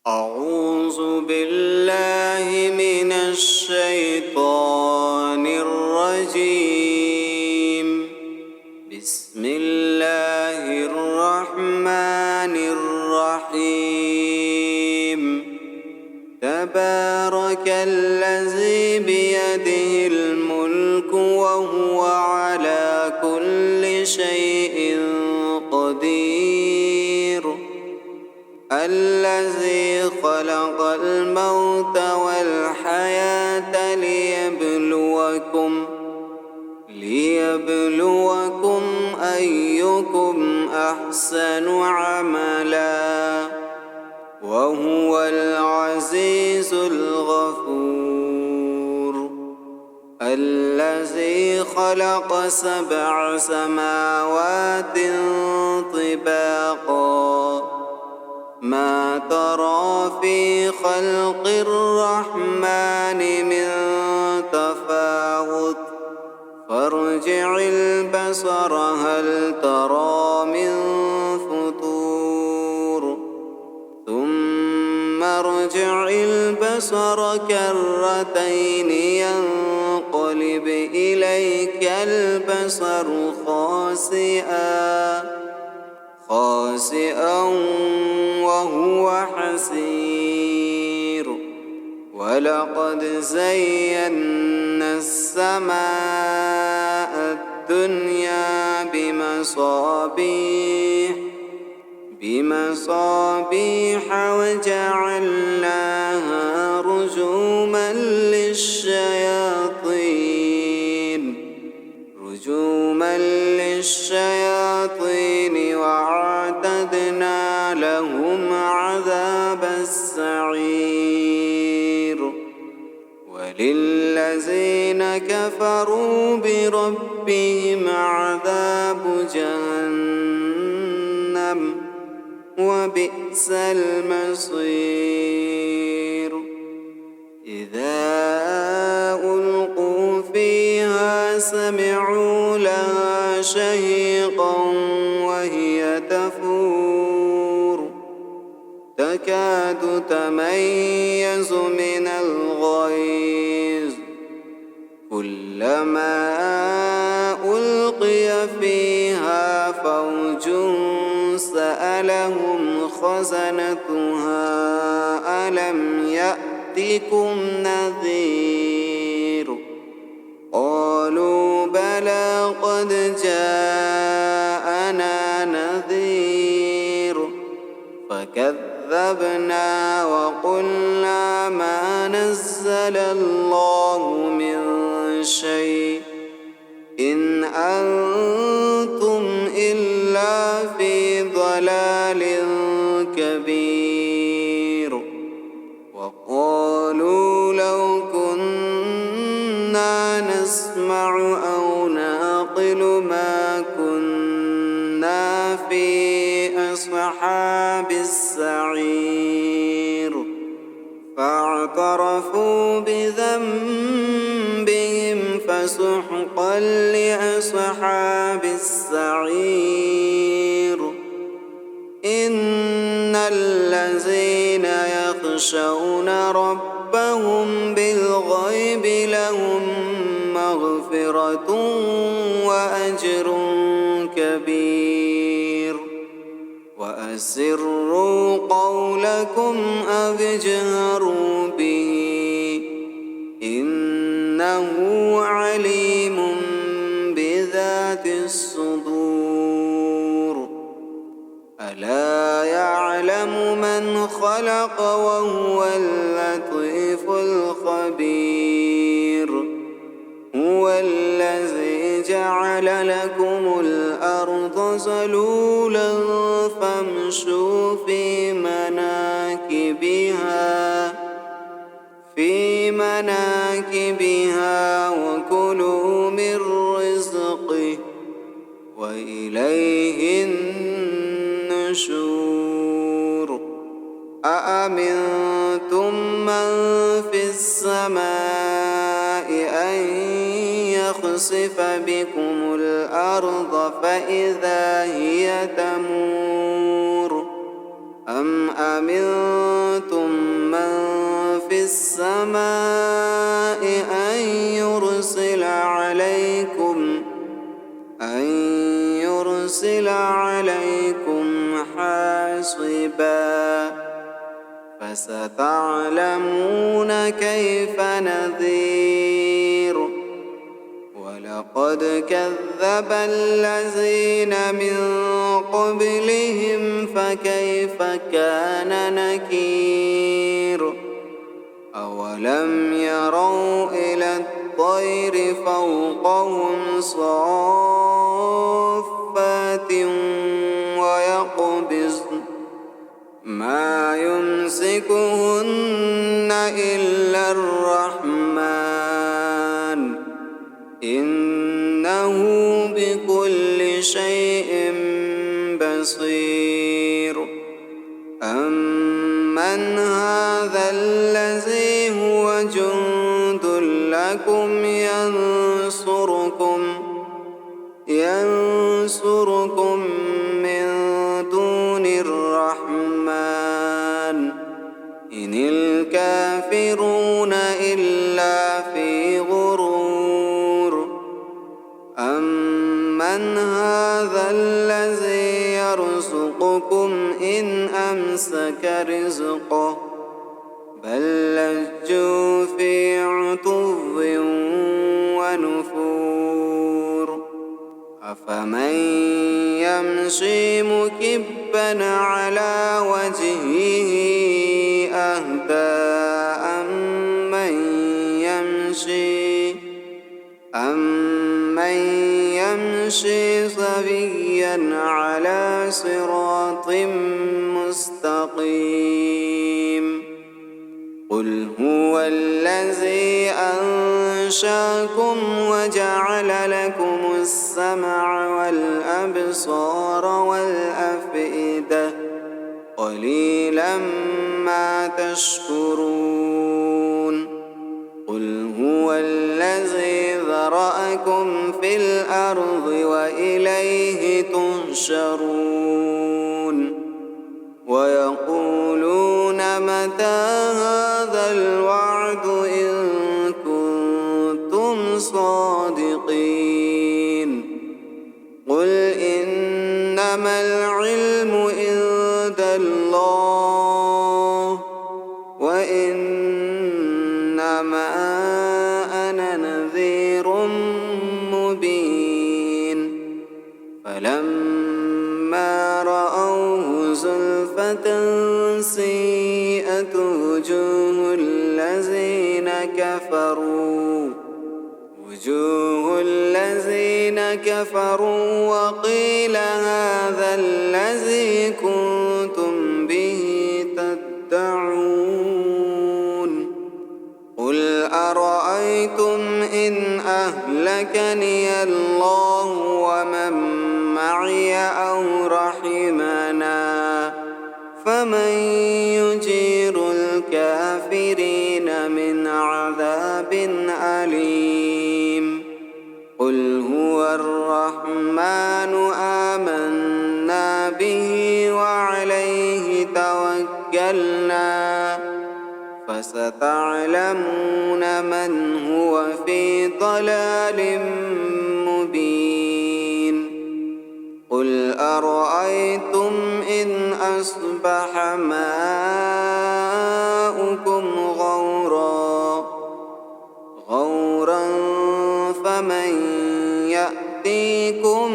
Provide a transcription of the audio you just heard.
أعوذ بالله من الشيطان الرجيم. بسم الله الرحمن الرحيم. تبارك الذي بيده الملك وهو على كل شيء قدير. الذي خلق الموت والحياة ليبلوكم أيكم أحسن عملا وهو العزيز الغفور. الذي خلق 7 سماوات طباقا ما ترى في خلق الرحمن من تفاوت فارجع البصر هل ترى من فطور ثم ارجع البصر كرتين ينقلب إليك البصر خاسئا وهو حسير. ولقد زينا السماء الدنيا بمصابيح وجعلناها رجوما للشياطين وأعتدنا لهم عذاب السعير. وللذين كفروا بربهم عذاب جهنم وبئس المصير. إذا ألقوا فيها سمعوا لها شهيقا وهي تفور تكاد تميز من الغيظ كلما ألقي فيها فوج سألهم خزنتها ألم يأتكم نذير قالوا بلى قد جاءنا نذير فكذبنا وقلنا ما نزل الله من شيء إن أنتم إلا في ضلال كبير. وقالوا لو كنا نسمع أو نعقل ما كنا في أصحاب السعير. فاعترفوا بذنبهم فسحقا لأصحاب السعير. إن الذين يخشون ربهم بالغيب لهم مغفرة وأجر كبير. وأسروا قولكم أو اجهروا به إنه عليم بذات الصدور. ألا يعلم من خلق وهو اللطيف الخبير. هو الذي جعل لكم الأرض ذلولا فامشوا في مناكبها وكلوا من رزقه وإليه النشور. أأمنتم من في السماء أن يخسف بكم الأرض فإذا هي تمور أم أمنتم السماء أن يرسل عليكم حاصبا فستعلمون كيف نذير ولقد كذب الذين من قبلهم فكيف كان نكير أولم يروا إلى الطير فوقهم صافات ويقبضن ما يمسكهن إلا الرحمن إنه بكل شيء بصير أمن هذا الذي هو جند لكم ينصركم من دون الرحمن إن الكافرون إلا في غرور أمن هذا الذي يرزقكم إن أمسك رزقه بل لجوا في عتو ونفور أفمن يمشي مكبا على وجهه أهدى أمن يمشي سويا على صراط مستقيم قل هو الذي أنشاكم وجعل لكم السمع والأبصار والأفئدة قليلا ما تشكرون قل هو الذي ذرأكم في الأرض وإليه تحشرون ويقولون متى هذا الوعد إن كنتم صادقين قل إنما العلم عند الله وإنما أنا نذير مبين فلما رأوه زلفة سيئت وجوه الذين كفروا وقيل هذا الذي كنتم به تدعون قل أرأيتم إن أهلكني الله ومن معي أو رحمنا فمن يجير الكافرين من عذاب أليم قل هو الرحمن آمنا به وعليه توكلنا فستعلمون من هو في ضلال مبين قل أرأيتم إن أصبح ماؤكم غورا فمن يأتيكم